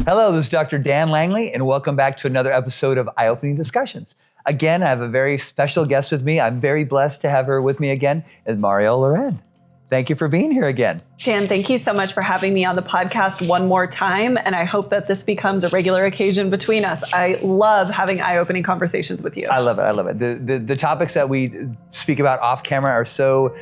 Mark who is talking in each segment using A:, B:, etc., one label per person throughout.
A: Hello, this is Dr. Dan Langley, and welcome back to another episode of Eye-Opening Discussions. Again, I have a very special guest with me. I'm very blessed to have her with me again, is Marielle Loren. Thank you for being here again.
B: Dan, thank you so much for having me on the podcast one more time, and I hope that this becomes a regular occasion between us. I love having eye-opening conversations with you.
A: I love it. The topics that we speak about off camera are so,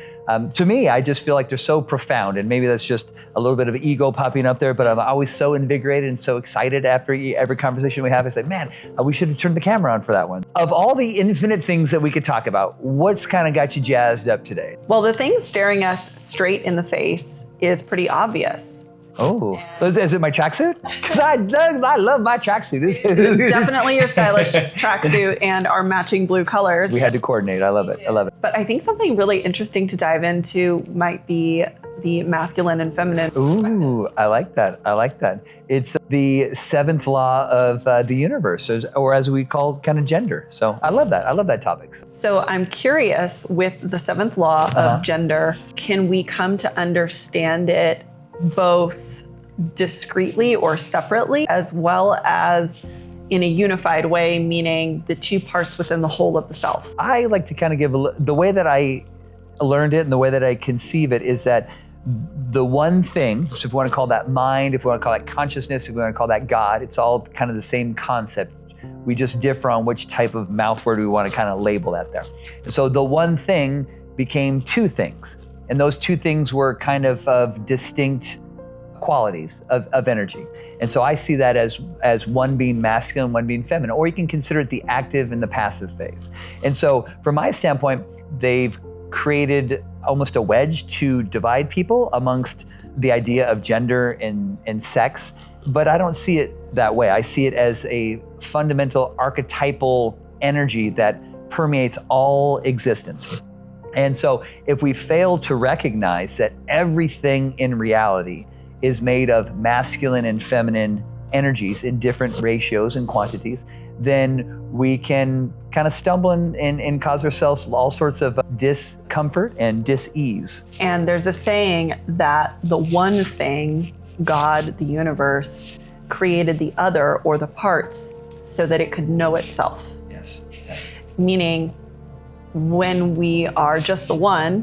A: to me, I just feel like they're so profound, and maybe that's just a little bit of ego popping up there, but I'm always so invigorated and so excited after every conversation we have. I say, man, we should have turned the camera on for that one. Of all the infinite things that we could talk about, what's kind of got you jazzed up today?
B: Well, the thing staring us straight in the face is pretty obvious.
A: Oh, is it my tracksuit? Because I love my tracksuit.
B: It's definitely your stylish tracksuit and our matching blue colors.
A: We had to coordinate. I love it.
B: But I think something really interesting to dive into might be the masculine and feminine.
A: Ooh, I like that. It's the seventh law of the universe, or as we call kind of gender. So I love that topic.
B: So I'm curious, with the seventh law of gender, can we come to understand it both discreetly or separately, as well as in a unified way, meaning the two parts within the whole of the self?
A: I like to kind of give the way that I learned it and the way that I conceive it is that the one thing, so if we want to call that mind, if we want to call that consciousness, if we want to call that God, it's all kind of the same concept. We just differ on which type of mouth word we want to kind of label that there. And so the one thing became two things. And those two things were kind of distinct qualities of energy. And so I see that as one being masculine, one being feminine, or you can consider it the active and the passive phase. And so from my standpoint, they've created almost a wedge to divide people amongst the idea of gender and sex, but I don't see it that way. I see it as a fundamental archetypal energy that permeates all existence. And so if we fail to recognize that everything in reality is made of masculine and feminine energies in different ratios and quantities, then we can kind of stumble and cause ourselves all sorts of discomfort and dis-ease.
B: And there's a saying that the one thing, God, the universe, created the other or the parts so that it could know itself.
A: Yes.
B: Meaning, when we are just the one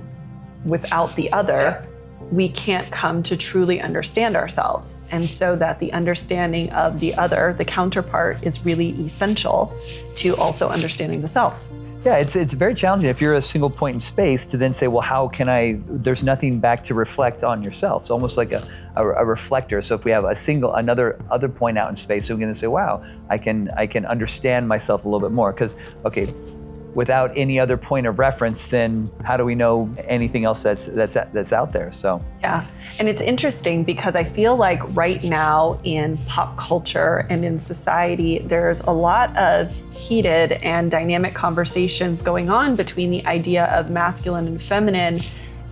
B: without the other, we can't come to truly understand ourselves. And so that the understanding of the other, the counterpart, is really essential to also understanding the self.
A: Yeah, it's very challenging if you're a single point in space to then say, well, how can there's nothing back to reflect on yourself. It's almost like a reflector. So if we have another point out in space, so we're gonna say, wow, I can understand myself a little bit more. Because, okay, without any other point of reference, then how do we know anything else that's out there? So
B: yeah, and it's interesting because I feel like right now in pop culture and in society, there's a lot of heated and dynamic conversations going on between the idea of masculine and feminine,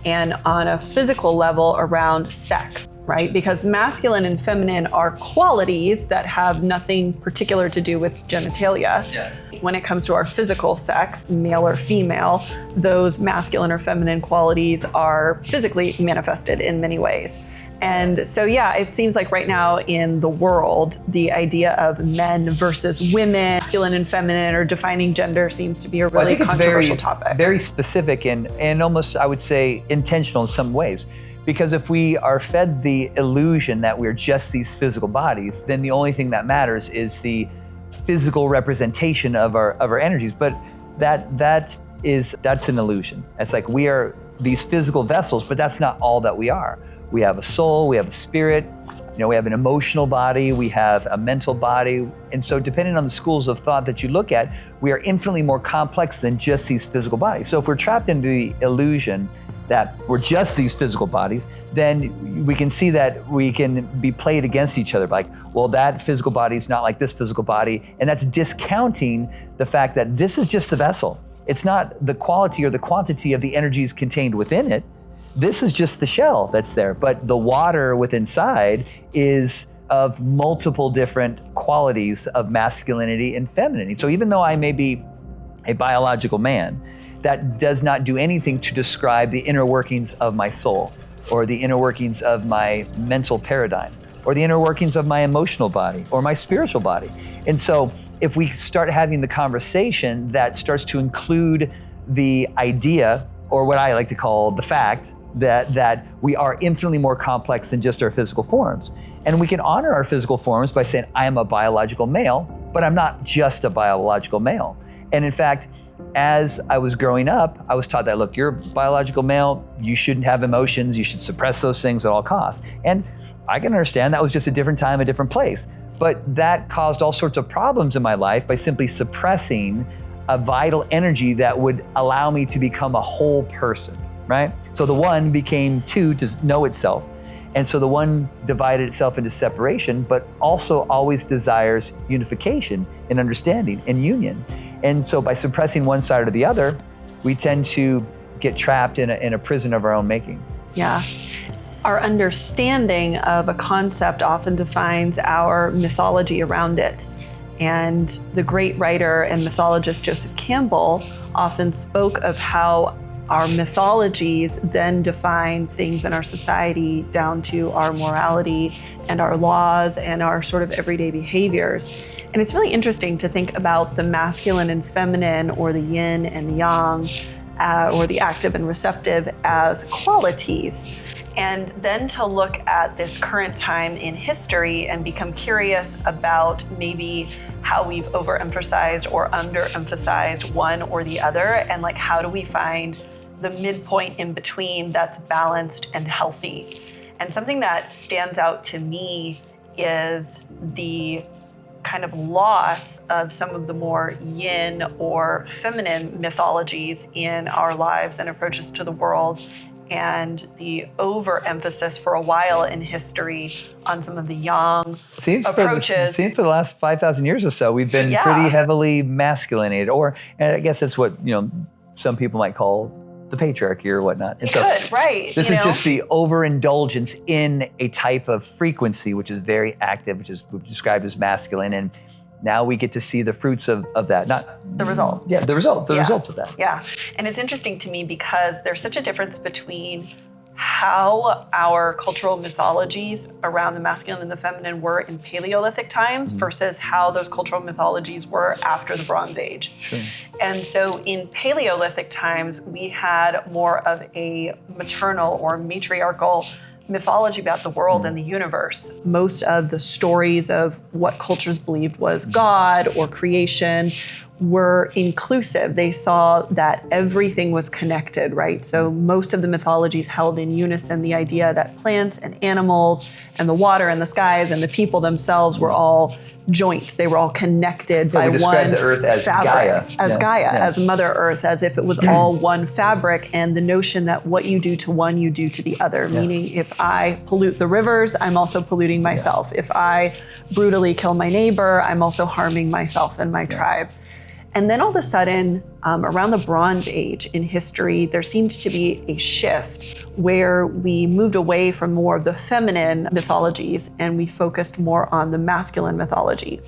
B: and on a physical level around sex, right? Because masculine and feminine are qualities that have nothing particular to do with genitalia.
A: Yeah.
B: When it comes to our physical sex, male or female, those masculine or feminine qualities are physically manifested in many ways. And so, yeah, it seems like right now in the world, the idea of men versus women, masculine and feminine, or defining gender seems to be a really controversial topic.
A: Very specific and almost, I would say, intentional in some ways. Because if we are fed the illusion that we're just these physical bodies, then the only thing that matters is the physical representation of our energies. But that's an illusion. It's like we are these physical vessels, but that's not all that we are. We have a soul, we have a spirit, we have an emotional body, we have a mental body. And so depending on the schools of thought that you look at, we are infinitely more complex than just these physical bodies. So if we're trapped into the illusion that we're just these physical bodies, then we can see that we can be played against each other. Like, well, that physical body is not like this physical body. And that's discounting the fact that this is just the vessel. It's not the quality or the quantity of the energies contained within it. This is just the shell that's there, but the water within inside is of multiple different qualities of masculinity and femininity. So even though I may be a biological man, that does not do anything to describe the inner workings of my soul or the inner workings of my mental paradigm or the inner workings of my emotional body or my spiritual body. And so if we start having the conversation that starts to include the idea, or what I like to call the fact, that we are infinitely more complex than just our physical forms. And we can honor our physical forms by saying, I am a biological male, but I'm not just a biological male. And in fact, as I was growing up, I was taught that, look, you're a biological male, you shouldn't have emotions, you should suppress those things at all costs. And I can understand that was just a different time, a different place. But that caused all sorts of problems in my life by simply suppressing a vital energy that would allow me to become a whole person, right? So the one became two to know itself. And so the one divided itself into separation, but also always desires unification and understanding and union. And so by suppressing one side or the other, we tend to get trapped in a prison of our own making.
B: Yeah. Our understanding of a concept often defines our mythology around it. And the great writer and mythologist Joseph Campbell often spoke of how our mythologies then define things in our society down to our morality and our laws and our sort of everyday behaviors. And it's really interesting to think about the masculine and feminine, or the yin and the yang, or the active and receptive as qualities. And then to look at this current time in history and become curious about maybe how we've overemphasized or underemphasized one or the other, and like, how do we find the midpoint in between that's balanced and healthy? And something that stands out to me is the kind of loss of some of the more yin or feminine mythologies in our lives and approaches to the world, and the overemphasis for a while in history on some of the yang approaches.
A: Seems for the last 5,000 years or so, we've been pretty heavily masculinated, and I guess that's what, some people might call the patriarchy or whatnot. And
B: right.
A: This is just the overindulgence in a type of frequency, which is very active, which is described as masculine. And now we get to see the fruits of that, not
B: the result.
A: Yeah, the results of that.
B: Yeah, and it's interesting to me because there's such a difference between how our cultural mythologies around the masculine and the feminine were in Paleolithic times versus how those cultural mythologies were after the Bronze Age.
A: Sure.
B: And so in Paleolithic times, we had more of a maternal or matriarchal mythology about the world and the universe. Most of the stories of what cultures believed was God or creation were inclusive. They saw that everything was connected, right? So most of the mythologies held in unison the idea that plants and animals and the water and the skies and the people themselves were all joint. They were all connected by one
A: the earth as
B: fabric,
A: Gaia.
B: As Mother Earth, as if it was all one fabric, and the notion that what you do to one, you do to the other. Meaning, if I pollute the rivers, I'm also polluting myself. If I brutally kill my neighbor, I'm also harming myself and my tribe. And then all of a sudden, around the Bronze Age in history, there seemed to be a shift where we moved away from more of the feminine mythologies and we focused more on the masculine mythologies.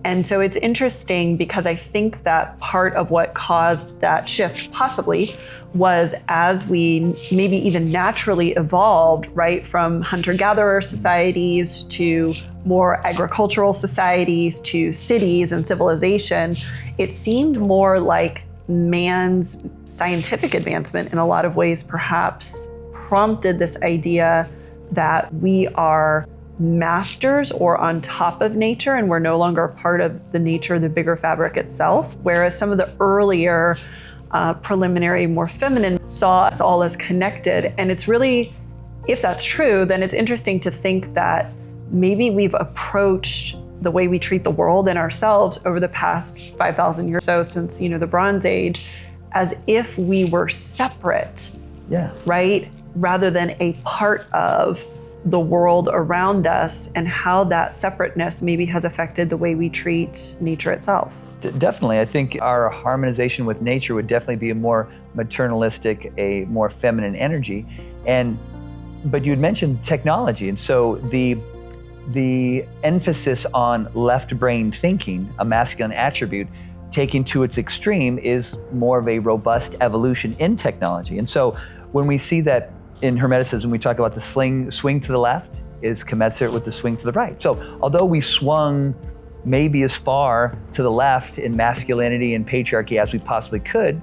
B: And so it's interesting because I think that part of what caused that shift possibly was as we maybe even naturally evolved, right, from hunter-gatherer societies to more agricultural societies to cities and civilization, it seemed more like man's scientific advancement in a lot of ways perhaps prompted this idea that we are masters or on top of nature and we're no longer a part of the nature, the bigger fabric itself, whereas some of the earlier preliminary, more feminine saw us all as connected. And it's really, if that's true, then it's interesting to think that maybe we've approached the way we treat the world and ourselves over the past 5,000 years or so since, the Bronze Age, as if we were separate, right? Rather than a part of the world around us, and how that separateness maybe has affected the way we treat nature itself.
A: Definitely. I think our harmonization with nature would definitely be a more maternalistic, a more feminine energy. But you had mentioned technology. And so the emphasis on left brain thinking, a masculine attribute, taken to its extreme, is more of a robust evolution in technology. And so when we see that in Hermeticism, we talk about the swing to the left is commensurate with the swing to the right. So although we swung maybe as far to the left in masculinity and patriarchy as we possibly could,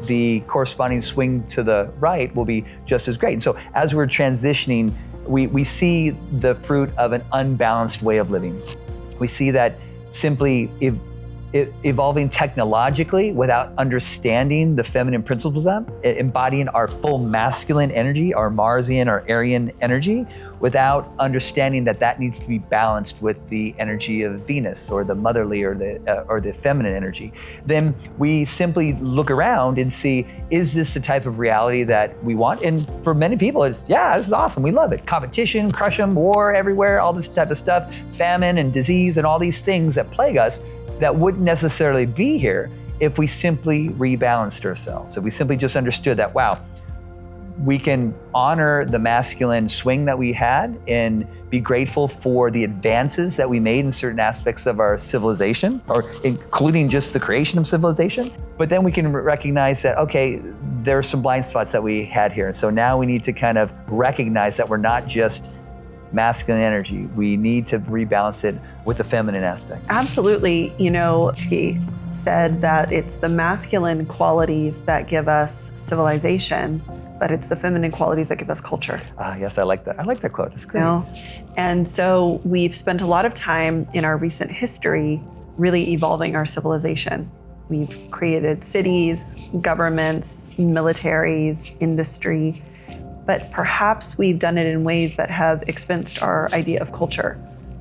A: the corresponding swing to the right will be just as great. And so as we're transitioning, we see the fruit of an unbalanced way of living. We see that simply evolving technologically without understanding the feminine principles of embodying our full masculine energy, our Marsian or Aryan energy, without understanding that needs to be balanced with the energy of Venus or the motherly or the feminine energy. Then we simply look around and see, is this the type of reality that we want? And for many people, it's, yeah, this is awesome. We love it. Competition, crush 'em, war everywhere, all this type of stuff, famine and disease and all these things that plague us that wouldn't necessarily be here if we simply rebalanced ourselves. If we simply just understood that, wow, we can honor the masculine swing that we had and be grateful for the advances that we made in certain aspects of our civilization, or including just the creation of civilization. But then we can recognize that, okay, there are some blind spots that we had here. And so now we need to kind of recognize that we're not just masculine energy. We need to rebalance it with the feminine aspect.
B: Absolutely. You know, he said that it's the masculine qualities that give us civilization, but it's the feminine qualities that give us culture.
A: Yes, I like that. I like that quote. That's great.
B: You know? And so we've spent a lot of time in our recent history really evolving our civilization. We've created cities, governments, militaries, industry, but perhaps we've done it in ways that have expensed our idea of culture.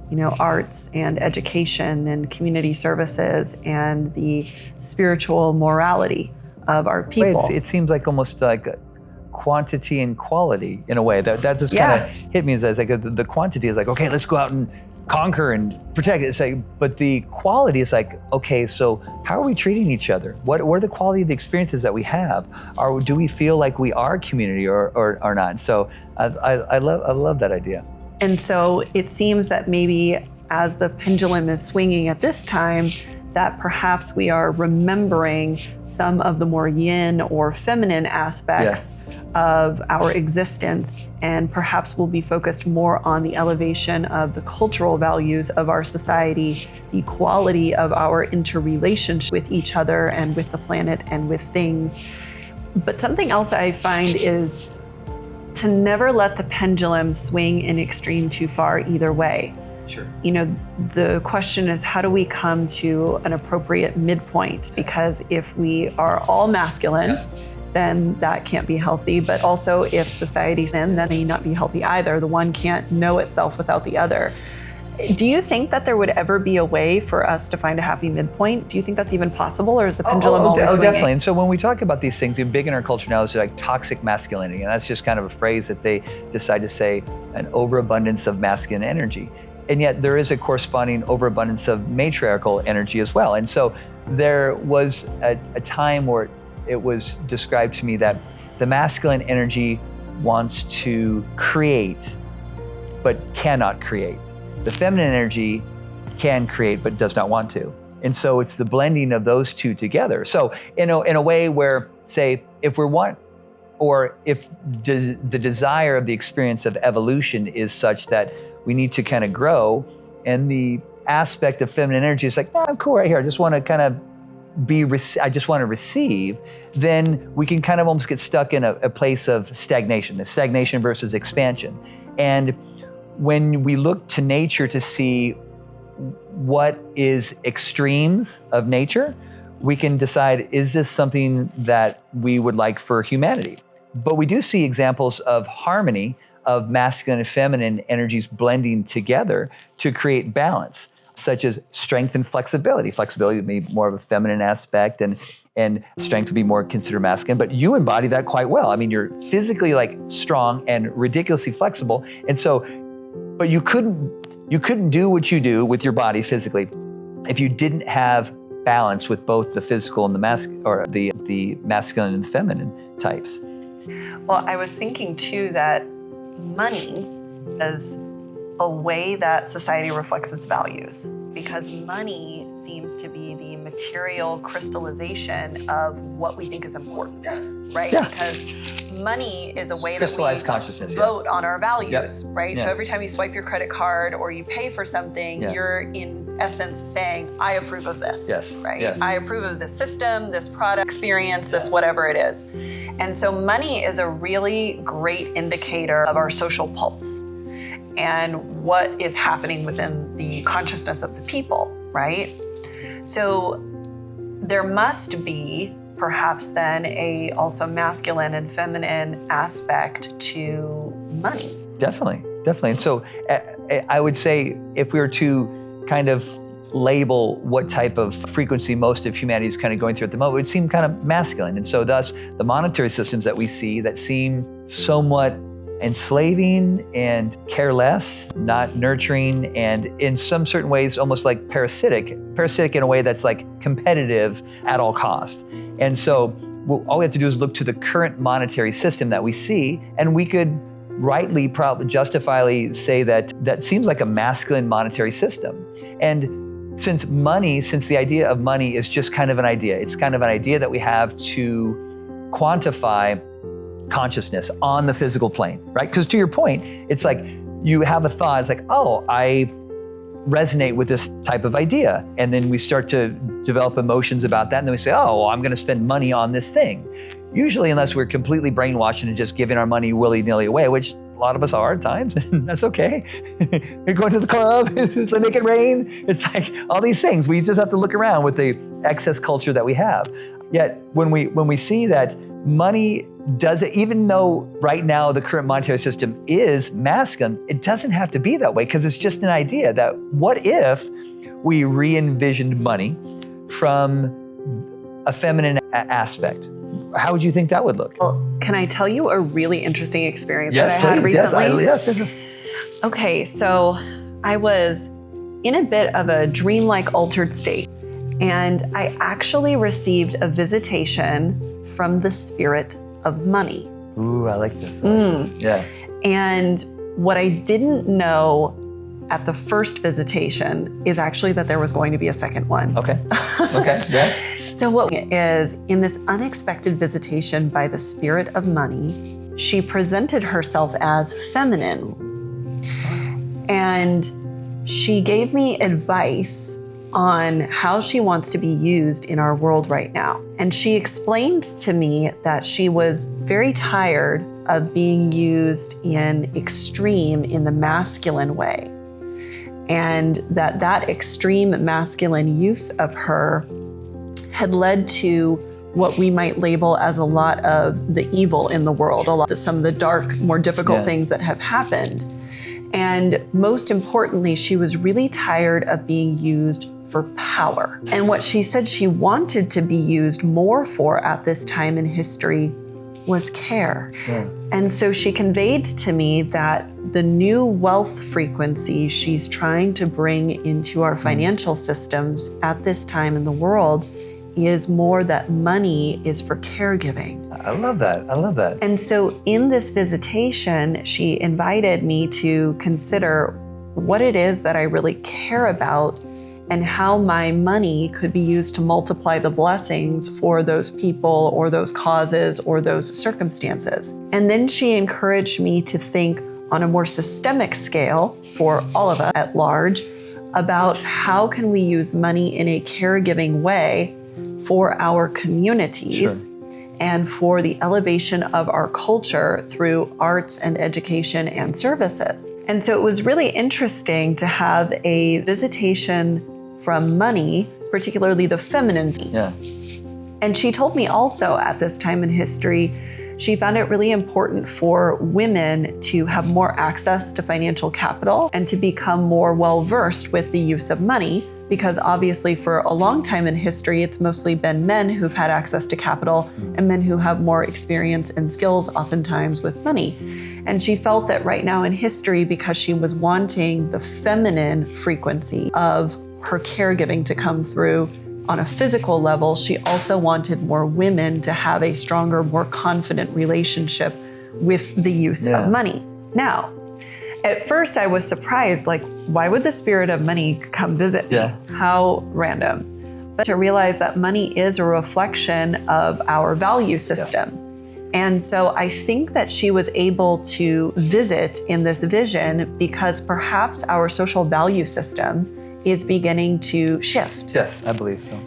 B: You know, arts and education and community services and the spiritual morality of our people.
A: It seems like almost like quantity and quality in a way. That just kind of hit me as like the quantity is like, okay, let's go out and conquer and protect. It's like, but the quality is like, okay, so how are we treating each other? What are the quality of the experiences that we have? Do we feel like we are community or not? So I love that idea.
B: And so it seems that maybe as the pendulum is swinging at this time, that perhaps we are remembering some of the more yin or feminine aspects of our existence, and perhaps we'll be focused more on the elevation of the cultural values of our society, the quality of our interrelationship with each other and with the planet and with things. But something else I find is to never let the pendulum swing in extreme too far either way.
A: Sure.
B: You know, the question is, how do we come to an appropriate midpoint? Because if we are all masculine, then that can't be healthy. But also if society's in, that may not be healthy either. The one can't know itself without the other. Do you think that there would ever be a way for us to find a happy midpoint? Do you think that's even possible, or is the pendulum always swinging?
A: Definitely. And so when we talk about these things, big in our culture now is like toxic masculinity. And that's just kind of a phrase that they decide to say, an overabundance of masculine energy. And yet there is a corresponding overabundance of matriarchal energy as well. And so there was a time where it was described to me that the masculine energy wants to create, but cannot create. The feminine energy can create, but does not want to. And so it's the blending of those two together. So in a way where, say, if we want, or if the desire of the experience of evolution is such that we need to kind of grow, and the aspect of feminine energy is like, I'm cool right here. I just want to kind of I just want to receive, then we can kind of almost get stuck in a place of stagnation, the stagnation versus expansion. And when we look to nature to see what is extremes of nature, we can decide, is this something that we would like for humanity? But we do see examples of harmony of masculine and feminine energies blending together to create balance, such as strength and flexibility. Flexibility would be more of a feminine aspect, and strength would be more considered masculine, but you embody that quite well. I mean, you're physically like strong and ridiculously flexible. And so, but you couldn't do what you do with your body physically if you didn't have balance with both the physical and the masculine and feminine types.
B: Well, I was thinking too that money, as a way that society reflects its values, because money seems to be the material crystallization of what we think is important, right?
A: Yeah.
B: Because money is a way that
A: Crystallized
B: we
A: consciousness,
B: vote on our values, right?
A: Yeah.
B: So every time you swipe your credit card or you pay for something, you're in essence saying, I approve of this, right?
A: Yes.
B: I approve of this system, this product experience, this whatever it is. And so money is a really great indicator of our social pulse and what is happening within the consciousness of the people, right? So there must be perhaps then a also masculine and feminine aspect to money.
A: Definitely. And so I would say if we were to kind of label what type of frequency most of humanity is kind of going through at the moment, it would seem kind of masculine. And so thus the monetary systems that we see that seem somewhat enslaving and careless, not nurturing, and in some certain ways almost like parasitic in a way that's like competitive at all costs. And so all we have to do is look to the current monetary system that we see, and we could rightly, probably justifiably say that seems like a masculine monetary system. And since the idea of money is just kind of an idea, it's kind of an idea that we have to quantify consciousness on the physical plane, right? Because to your point, it's like you have a thought, it's like, oh, I resonate with this type of idea. And then we start to develop emotions about that. And then we say, oh, well, I'm going to spend money on this thing. Usually, unless we're completely brainwashed and just giving our money willy-nilly away, which a lot of us are at times, and that's okay. You're going to the club, they make it rain. It's like all these things. We just have to look around with the excess culture that we have. Yet when we see that money does it, even though right now the current monetary system is masculine, it doesn't have to be that way, because it's just an idea that what if we re-envisioned money from a feminine aspect? How would you think that would look?
B: Well, can I tell you a really interesting experience that I had recently?
A: Yes.
B: Okay, so I was in a bit of a dreamlike altered state, and I actually received a visitation from the spirit of money.
A: Ooh, I like this. Yeah.
B: And what I didn't know at the first visitation is actually that there was going to be a second one.
A: Okay. Yeah.
B: So what is, in this unexpected visitation by the spirit of money, she presented herself as feminine. And she gave me advice on how she wants to be used in our world right now. And she explained to me that she was very tired of being used in the masculine way. And that extreme masculine use of her had led to what we might label as a lot of the evil in the world, some of the dark, more difficult things that have happened. And most importantly, she was really tired of being used for power. And what she said she wanted to be used more for at this time in history was care. Yeah. And so she conveyed to me that the new wealth frequency she's trying to bring into our financial systems at this time in the world is more that money is for caregiving.
A: I love that.
B: And so in this visitation, she invited me to consider what it is that I really care about and how my money could be used to multiply the blessings for those people or those causes or those circumstances. And then she encouraged me to think on a more systemic scale for all of us at large about how can we use money in a caregiving way for our communities and for the elevation of our culture through arts and education and services. And so it was really interesting to have a visitation from money, particularly the feminine.
A: Yeah.
B: And she told me also at this time in history, she found it really important for women to have more access to financial capital and to become more well-versed with the use of money, because obviously for a long time in history, it's mostly been men who've had access to capital and men who have more experience and skills oftentimes with money. And she felt that right now in history, because she was wanting the feminine frequency of her caregiving to come through on a physical level, she also wanted more women to have a stronger, more confident relationship with the use of money. Now, At first, I was surprised, like, why would the spirit of money come visit me?
A: Yeah.
B: How random. But to realize that money is a reflection of our value system. And so I think that she was able to visit in this vision because perhaps our social value system is beginning to shift.
A: Yes, I believe so.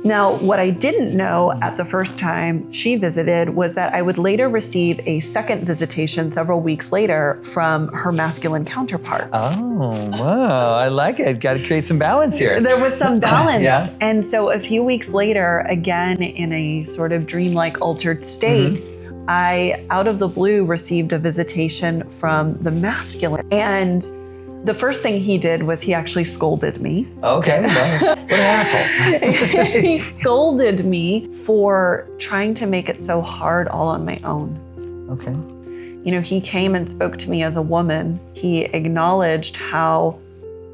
B: Now, what I didn't know at the first time she visited was that I would later receive a second visitation several weeks later from her masculine counterpart.
A: Oh, wow. I like it. Got to create some balance here.
B: There was some balance.
A: Yeah.
B: And so a few weeks later, again, in a sort of dreamlike altered state, I, out of the blue, received a visitation from the masculine. And the first thing he did was he actually scolded me.
A: Okay. Well, what an asshole.
B: He scolded me for trying to make it so hard all on my own.
A: Okay.
B: You know, he came and spoke to me as a woman. He acknowledged how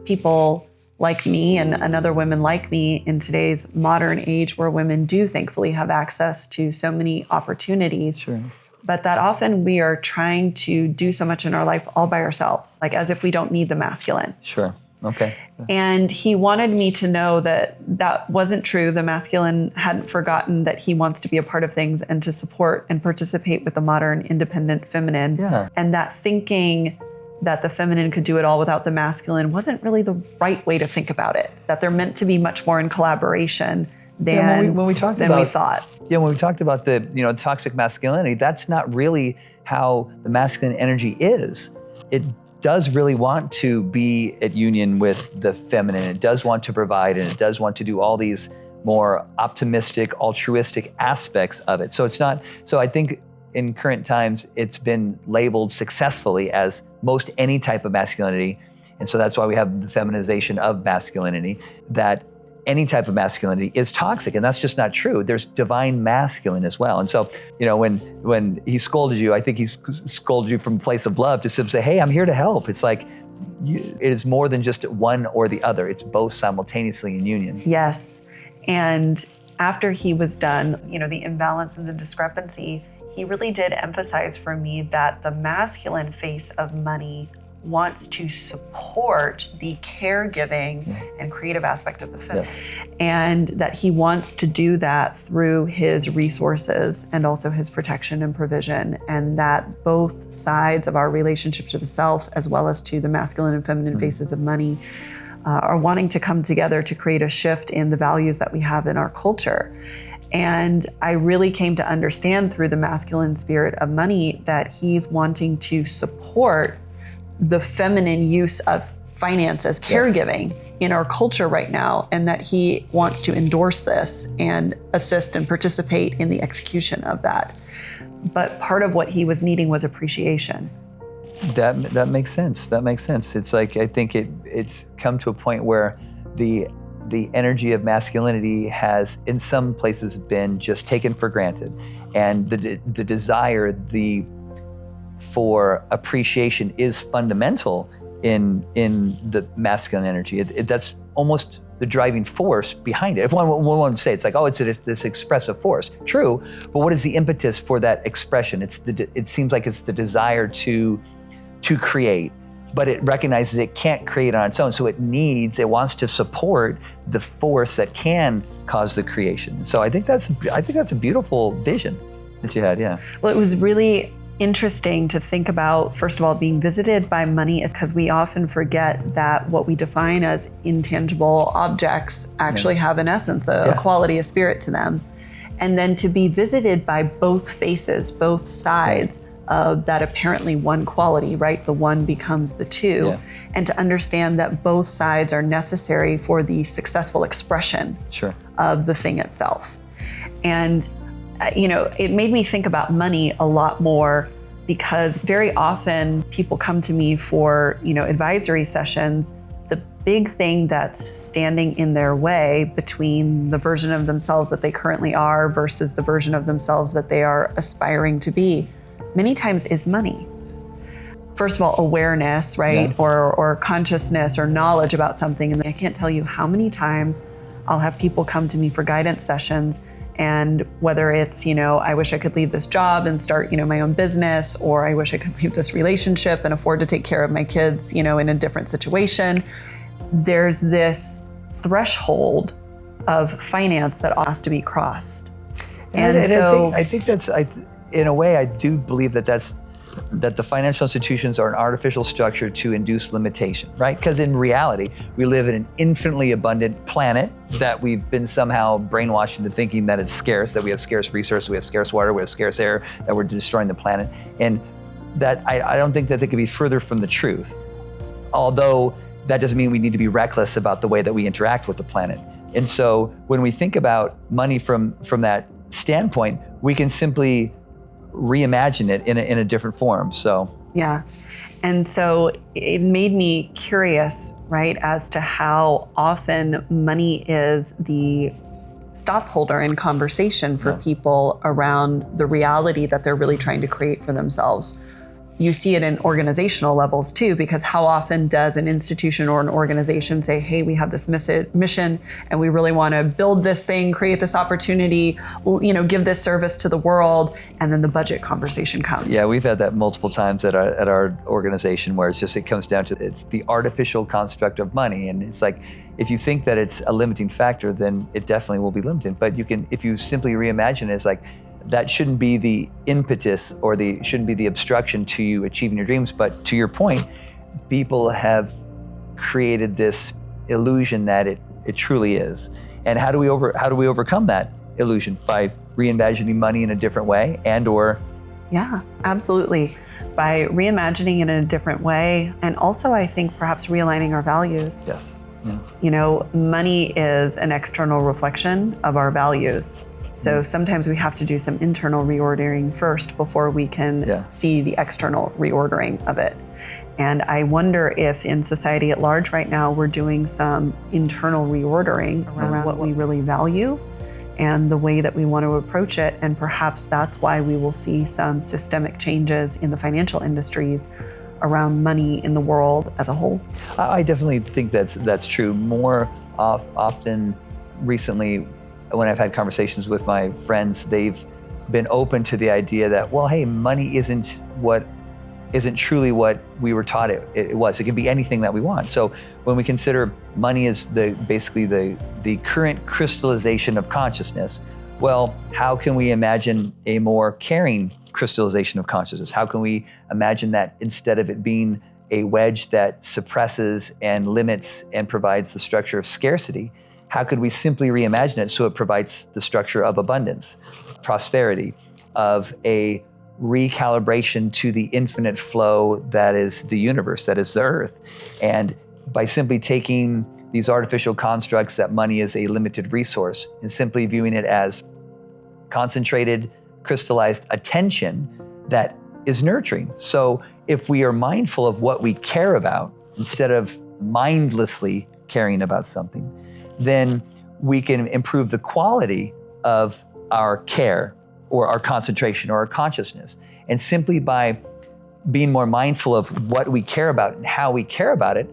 B: people like me and other women like me in today's modern age where women do thankfully have access to so many opportunities.
A: Sure.
B: But that often we are trying to do so much in our life all by ourselves, like as if we don't need the masculine.
A: Sure. Okay.
B: And he wanted me to know that that wasn't true. The masculine hadn't forgotten that he wants to be a part of things and to support and participate with the modern independent feminine.
A: Yeah.
B: And that thinking that the feminine could do it all without the masculine wasn't really the right way to think about it, that they're meant to be much more in collaboration than
A: when we talked
B: we
A: about
B: thought.
A: Yeah, when we talked about the toxic masculinity, that's not really how the masculine energy is. It does really want to be at union with the feminine. It does want to provide, and it does want to do all these more optimistic, altruistic aspects of it. So it's not. So I think in current times, it's been labeled successfully as most any type of masculinity, and so that's why we have the feminization of masculinity. That any type of masculinity is toxic, and that's just not true. There's divine masculine as well. And so, when he scolded you, I think he scolded you from a place of love to simply say, hey, I'm here to help. It's like, it is more than just one or the other. It's both simultaneously in union.
B: Yes. And after he was done, the imbalance and the discrepancy, he really did emphasize for me that the masculine face of money wants to support the caregiving and creative aspect of the feminine. Yes. And that he wants to do that through his resources and also his protection and provision, and that both sides of our relationship to the self as well as to the masculine and feminine faces of money are wanting to come together to create a shift in the values that we have in our culture. And I really came to understand through the masculine spirit of money that he's wanting to support the feminine use of finance as caregiving in our culture right now, and that he wants to endorse this and assist and participate in the execution of that. But part of what he was needing was appreciation.
A: That makes sense. That makes sense. It's like, I think it's come to a point where the energy of masculinity has in some places been just taken for granted, and the desire for appreciation is fundamental in the masculine energy. That's almost the driving force behind it. If one would say it's like, oh, it's this expressive force. True, but what is the impetus for that expression? It seems like it's the desire to create, but it recognizes it can't create on its own. So it wants to support the force that can cause the creation. So I think that's a beautiful vision that you had. Yeah.
B: Well, it was really interesting to think about, first of all, being visited by money, because we often forget that what we define as intangible objects actually have an essence, a quality, a spirit to them. And then to be visited by both faces, both sides of that apparently one quality, right? The one becomes the two. Yeah. And to understand that both sides are necessary for the successful expression of the thing itself. And it made me think about money a lot more, because very often people come to me for, advisory sessions. The big thing that's standing in their way between the version of themselves that they currently are versus the version of themselves that they are aspiring to be, many times is money. First of all, awareness, right? Yeah. Or consciousness or knowledge about something. And I can't tell you how many times I'll have people come to me for guidance sessions And whether it's, I wish I could leave this job and start, my own business, or I wish I could leave this relationship and afford to take care of my kids, in a different situation. There's this threshold of finance that has to be crossed. And so
A: I think that's, in a way, I do believe that the financial institutions are an artificial structure to induce limitation, right? Because in reality, we live in an infinitely abundant planet that we've been somehow brainwashed into thinking that it's scarce, that we have scarce resources, we have scarce water, we have scarce air, that we're destroying the planet. And that I don't think that they could be further from the truth. Although that doesn't mean we need to be reckless about the way that we interact with the planet. And so when we think about money from that standpoint, we can simply reimagine it in a different form. So
B: yeah. And so it made me curious, right, as to how often money is the stopholder in conversation for people around the reality that they're really trying to create for themselves. You see it in organizational levels too, because how often does an institution or an organization say, hey, we have this mission and we really want to build this thing, create this opportunity, give this service to the world, and then the budget conversation comes.
A: Yeah, we've had that multiple times at our organization where it comes down to it's the artificial construct of money. And it's like, if you think that it's a limiting factor, then it definitely will be limiting. But if you simply reimagine it, it's like, that shouldn't be the impetus or shouldn't be the obstruction to you achieving your dreams. But to your point, people have created this illusion that it truly is. And how do we overcome that illusion? By reimagining money in a different way or?
B: Yeah, absolutely. By reimagining it in a different way. And also, I think perhaps realigning our values.
A: Yes. Yeah.
B: Money is an external reflection of our values. So sometimes we have to do some internal reordering first before we can see the external reordering of it. And I wonder if in society at large right now, we're doing some internal reordering around what we really value and the way that we want to approach it. And perhaps that's why we will see some systemic changes in the financial industries around money in the world as a whole.
A: I definitely think that's true. More often recently, when I've had conversations with my friends, they've been open to the idea that, well, hey, money isn't truly what we were taught it was. It can be anything that we want. So when we consider money as basically the current crystallization of consciousness, well, how can we imagine a more caring crystallization of consciousness? How can we imagine that instead of it being a wedge that suppresses and limits and provides the structure of scarcity, how could we simply reimagine it so it provides the structure of abundance, prosperity, of a recalibration to the infinite flow that is the universe, that is the earth? And by simply taking these artificial constructs that money is a limited resource and simply viewing it as concentrated, crystallized attention that is nurturing. So if we are mindful of what we care about instead of mindlessly caring about something, then we can improve the quality of our care or our concentration or our consciousness. And simply by being more mindful of what we care about and how we care about it,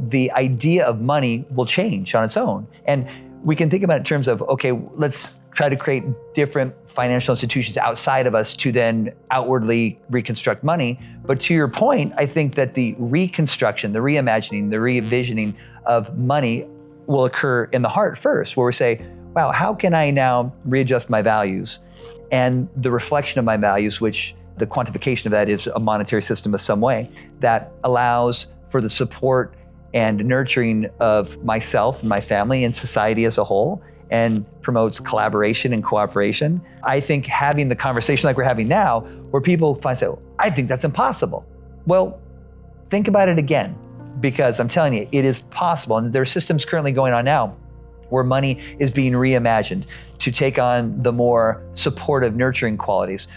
A: the idea of money will change on its own. And we can think about it in terms of, okay, let's try to create different financial institutions outside of us to then outwardly reconstruct money. But to your point, I think that the reconstruction, the reimagining, the re-envisioning of money will occur in the heart first, where we say, wow, how can I now readjust my values? And the reflection of my values, which the quantification of that is a monetary system of some way, that allows for the support and nurturing of myself and my family and society as a whole, and promotes collaboration and cooperation. I think having the conversation like we're having now, where people find, I think that's impossible. Well, think about it again. Because I'm telling you, it is possible. And there are systems currently going on now where money is being reimagined to take on the more supportive, nurturing qualities.